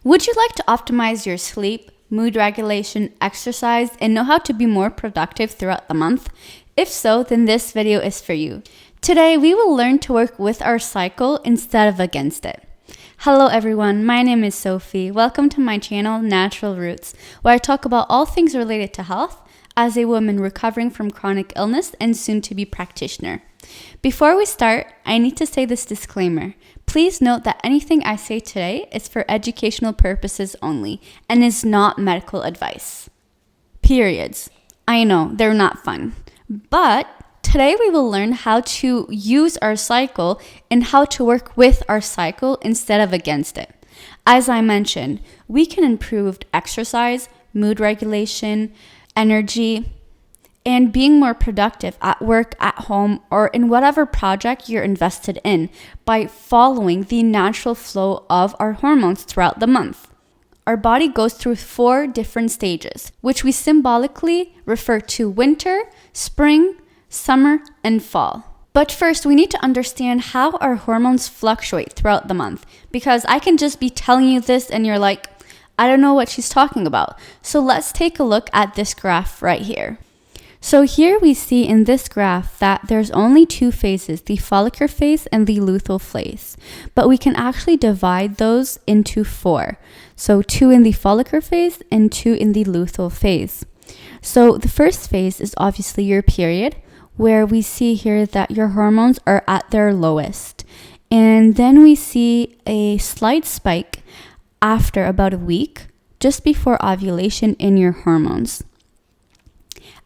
Would you like to optimize your sleep, mood regulation, exercise, and know how to be more productive throughout the month? If so, then this video is for you. Today, we will learn to work with our cycle instead of against it. Hello everyone, my name is Sophie. Welcome to my channel, Natural Roots, where I talk about all things related to health as a woman recovering from chronic illness and soon to be practitioner. Before we start, I need to say this disclaimer. Please note that anything I say today is for educational purposes only and is not medical advice. Periods. I know, they're not fun. But today we will learn how to use our cycle and how to work with our cycle instead of against it. As I mentioned, we can improve exercise, mood regulation, energy, and being more productive at work, at home, or in whatever project you're invested in by following the natural flow of our hormones throughout the month. Our body goes through 4 different stages, which we symbolically refer to winter, spring, summer, and fall. But first, we need to understand how our hormones fluctuate throughout the month, because I can just be telling you this and you're like, I don't know what she's talking about. So let's take a look at this graph right here. So here we see in this graph that there's only 2 phases, the follicular phase and the luteal phase. But we can actually divide those into 4. So 2 in the follicular phase and 2 in the luteal phase. So the first phase is obviously your period, where we see here that your hormones are at their lowest. And then we see a slight spike after about a week, just before ovulation in your hormones.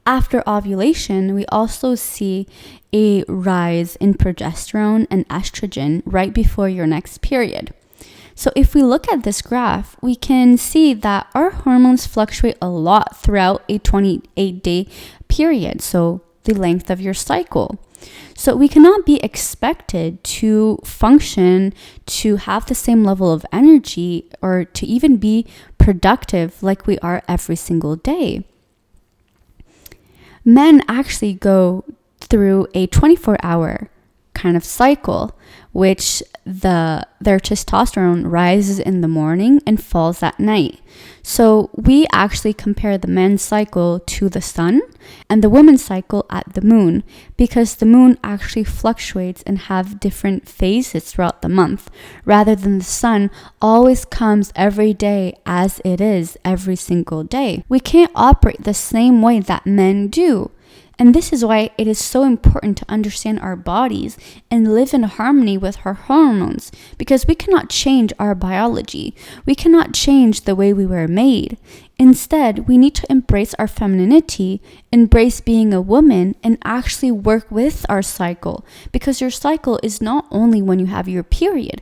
After ovulation, we also see a rise in progesterone and estrogen right before your next period. So if we look at this graph, we can see that our hormones fluctuate a lot throughout a 28-day period, so the length of your cycle. So we cannot be expected to function, to have the same level of energy, or to even be productive like we are every single day. Men actually go through a 24-hour kind of cycle, which their testosterone rises in the morning and falls at night. So we actually compare the men's cycle to the sun and the women's cycle at the moon, because the moon actually fluctuates and have different phases throughout the month, rather than the sun always comes every day as it is every single day. We can't operate the same way that men do. And this is why it is so important to understand our bodies and live in harmony with our hormones, because we cannot change our biology. We cannot change the way we were made. Instead, we need to embrace our femininity, embrace being a woman, and actually work with our cycle, because your cycle is not only when you have your period.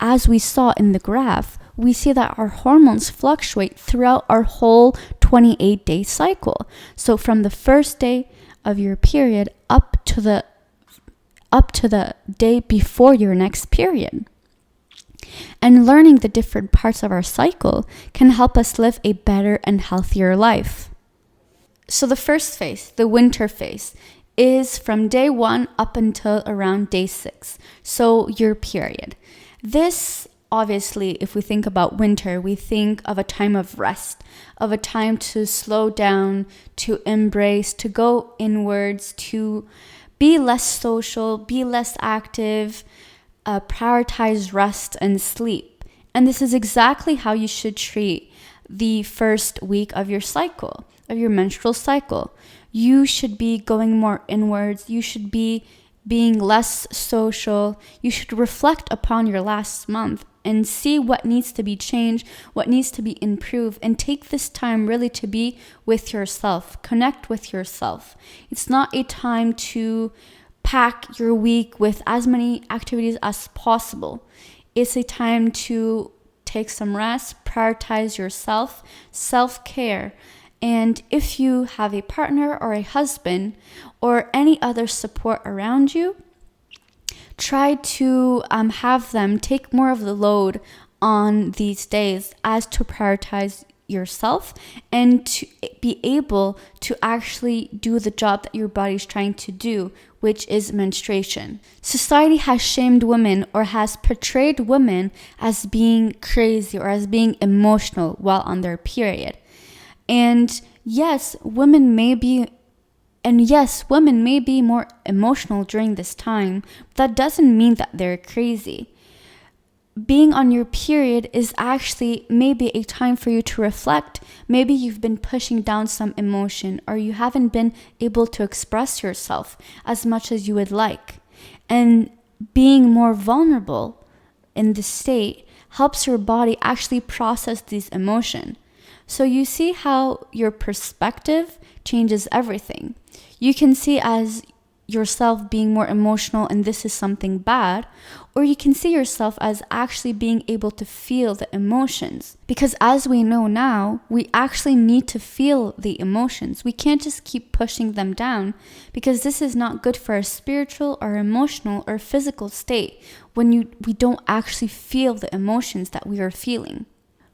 As we saw in the graph, we see that our hormones fluctuate throughout our whole 28-day cycle. So from the first day of your period up to the day before your next period. And learning the different parts of our cycle can help us live a better and healthier life. So the first phase, the winter phase, is from day 1 up until around day 6. So your period. This, obviously, if we think about winter, we think of a time of rest, of a time to slow down, to embrace, to go inwards, to be less social, be less active, prioritize rest and sleep. And this is exactly how you should treat the first week of your cycle, of your menstrual cycle. You should be going more inwards. You should be being less social. You should reflect upon your last month and see what needs to be changed, what needs to be improved, and take this time really to be with yourself, connect with yourself. It's not a time to pack your week with as many activities as possible. It's a time to take some rest, prioritize yourself, self-care. And if you have a partner or a husband or any other support around you, try to have them take more of the load on these days as to prioritize yourself and to be able to actually do the job that your body is trying to do, which is menstruation. Society has shamed women or has portrayed women as being crazy or as being emotional while on their period. And yes, women may be more emotional during this time, but that doesn't mean that they're crazy. Being on your period is actually maybe a time for you to reflect. Maybe you've been pushing down some emotion, or you haven't been able to express yourself as much as you would like. And being more vulnerable in this state helps your body actually process these emotions. So you see how your perspective changes everything. You can see as yourself being more emotional and this is something bad, or you can see yourself as actually being able to feel the emotions. Because as we know now, we actually need to feel the emotions. We can't just keep pushing them down, because this is not good for our spiritual or emotional or physical state when we don't actually feel the emotions that we are feeling.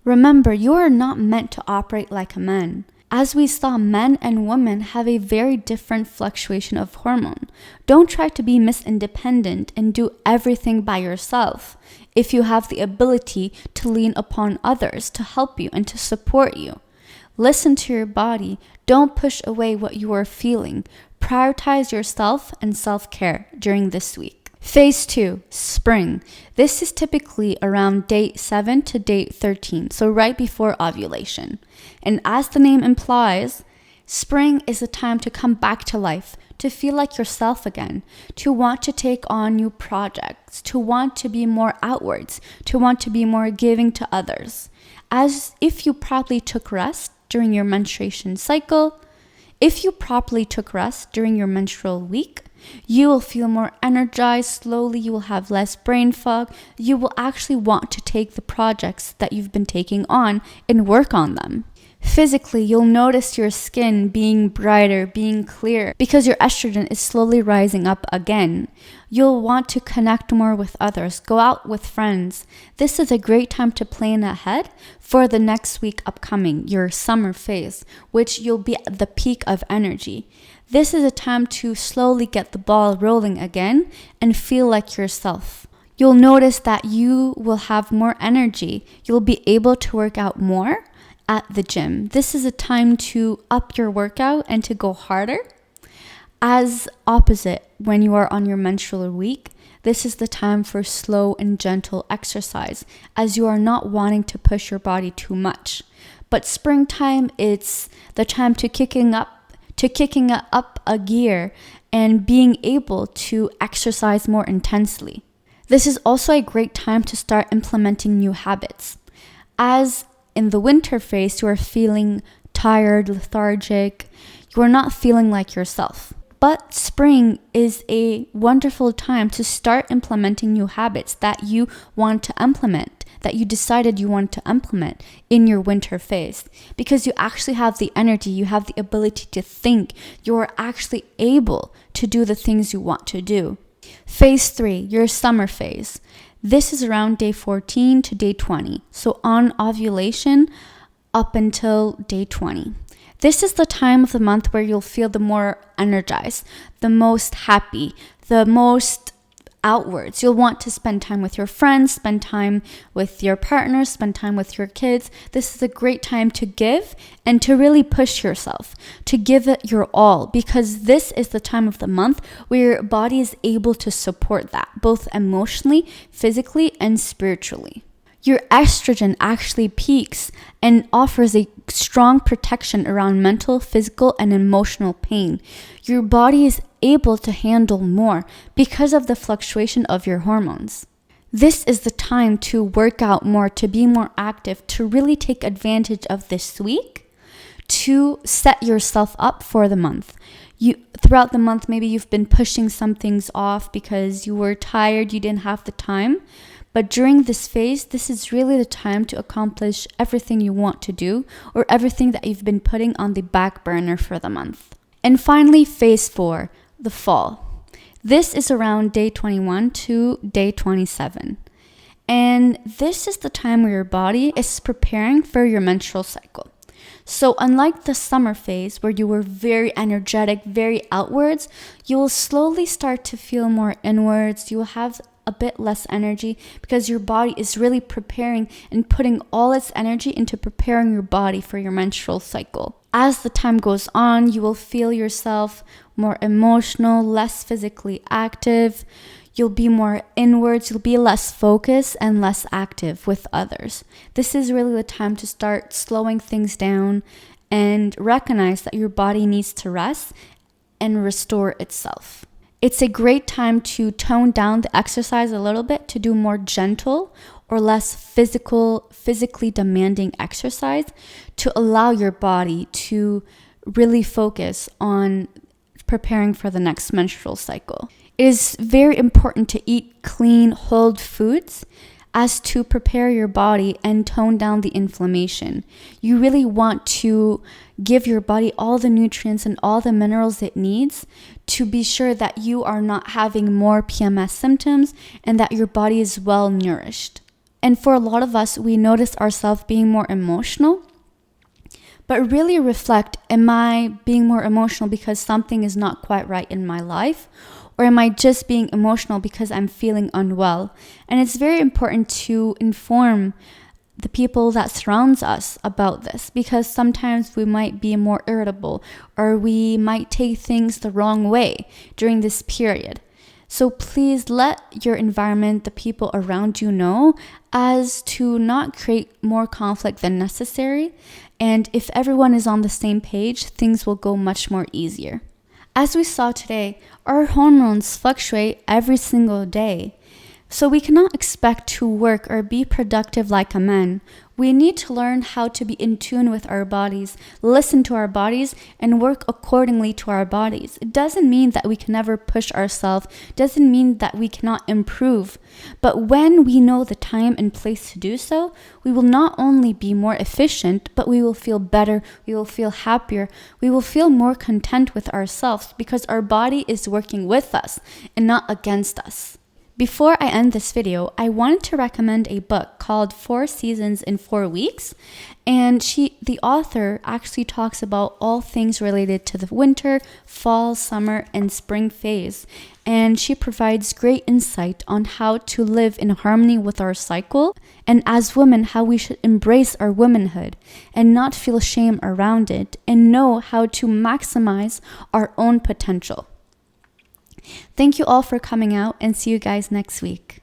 Remember, you are not meant to operate like a man. As we saw, men and women have a very different fluctuation of hormone. Don't try to be Miss Independent and do everything by yourself if you have the ability to lean upon others to help you and to support you. Listen to your body. Don't push away what you are feeling. Prioritize yourself and self-care during this week. Phase 2, spring. This is typically around day 7 to day 13, so right before ovulation. And as the name implies, spring is a time to come back to life, to feel like yourself again, to want to take on new projects, to want to be more outwards, to want to be more giving to others. As if you properly took rest during your menstruation cycle, if you properly took rest during your menstrual week, you will feel more energized slowly, you will have less brain fog, you will actually want to take the projects that you've been taking on and work on them. Physically, you'll notice your skin being brighter, being clearer, because your estrogen is slowly rising up again. You'll want to connect more with others, go out with friends. This is a great time to plan ahead for the next week upcoming, your summer phase, which you'll be at the peak of energy. This is a time to slowly get the ball rolling again and feel like yourself. You'll notice that you will have more energy. You'll be able to work out more at the gym. This is a time to up your workout and to go harder. As opposite, when you are on your menstrual week, this is the time for slow and gentle exercise, as you are not wanting to push your body too much. But springtime, it's the time to kicking up a gear and being able to exercise more intensely. This is also a great time to start implementing new habits. As in the winter phase, you are feeling tired, lethargic, you are not feeling like yourself. But spring is a wonderful time to start implementing new habits that you want to implement, that you decided you want to implement in your winter phase. Because you actually have the energy, you have the ability to think, you are actually able to do the things you want to do. Phase 3, your summer phase. This is around day 14 to day 20. So on ovulation up until day 20. This is the time of the month where you'll feel the more energized, the most happy, the most outwards. You'll want to spend time with your friends, spend time with your partner, spend time with your kids. This is a great time to give and to really push yourself, to give it your all, because this is the time of the month where your body is able to support that, both emotionally, physically, and spiritually. Your estrogen actually peaks and offers a strong protection around mental, physical, and emotional pain. Your body is able to handle more because of the fluctuation of your hormones. This is the time to work out more, to be more active, to really take advantage of this week, to set yourself up for the month. Throughout the month, maybe you've been pushing some things off because you were tired, you didn't have the time. But during this phase, this is really the time to accomplish everything you want to do or everything that you've been putting on the back burner for the month. And finally, phase 4, the fall. This is around day 21 to day 27. And this is the time where your body is preparing for your menstrual cycle. So unlike the summer phase where you were very energetic, very outwards, you will slowly start to feel more inwards. You will have a bit less energy because your body is really preparing and putting all its energy into preparing your body for your menstrual cycle. As the time goes on, you will feel yourself more emotional, less physically active. You'll be more inwards, you'll be less focused and less active with others. This is really the time to start slowing things down and recognize that your body needs to rest and restore itself. It's a great time to tone down the exercise a little bit to do more gentle or less physically demanding exercise to allow your body to really focus on preparing for the next menstrual cycle. It is very important to eat clean, whole foods as to prepare your body and tone down the inflammation. You really want to give your body all the nutrients and all the minerals it needs to be sure that you are not having more PMS symptoms and that your body is well nourished. And for a lot of us, we notice ourselves being more emotional, but really reflect, am I being more emotional because something is not quite right in my life? Or am I just being emotional because I'm feeling unwell? And it's very important to inform the people that surrounds us about this because sometimes we might be more irritable or we might take things the wrong way during this period. So please let your environment, the people around you know as to not create more conflict than necessary. And if everyone is on the same page, things will go much more easier. As we saw today, our hormones fluctuate every single day. So we cannot expect to work or be productive like a man. We need to learn how to be in tune with our bodies, listen to our bodies, and work accordingly to our bodies. It doesn't mean that we can never push ourselves, doesn't mean that we cannot improve. But when we know the time and place to do so, we will not only be more efficient, but we will feel better, we will feel happier, we will feel more content with ourselves because our body is working with us and not against us. Before I end this video, I wanted to recommend a book called 4 Seasons in 4 Weeks. And the author actually talks about all things related to the winter, fall, summer, and spring phase. And she provides great insight on how to live in harmony with our cycle. And as women, how we should embrace our womanhood and not feel shame around it and know how to maximize our own potential. Thank you all for coming out and see you guys next week.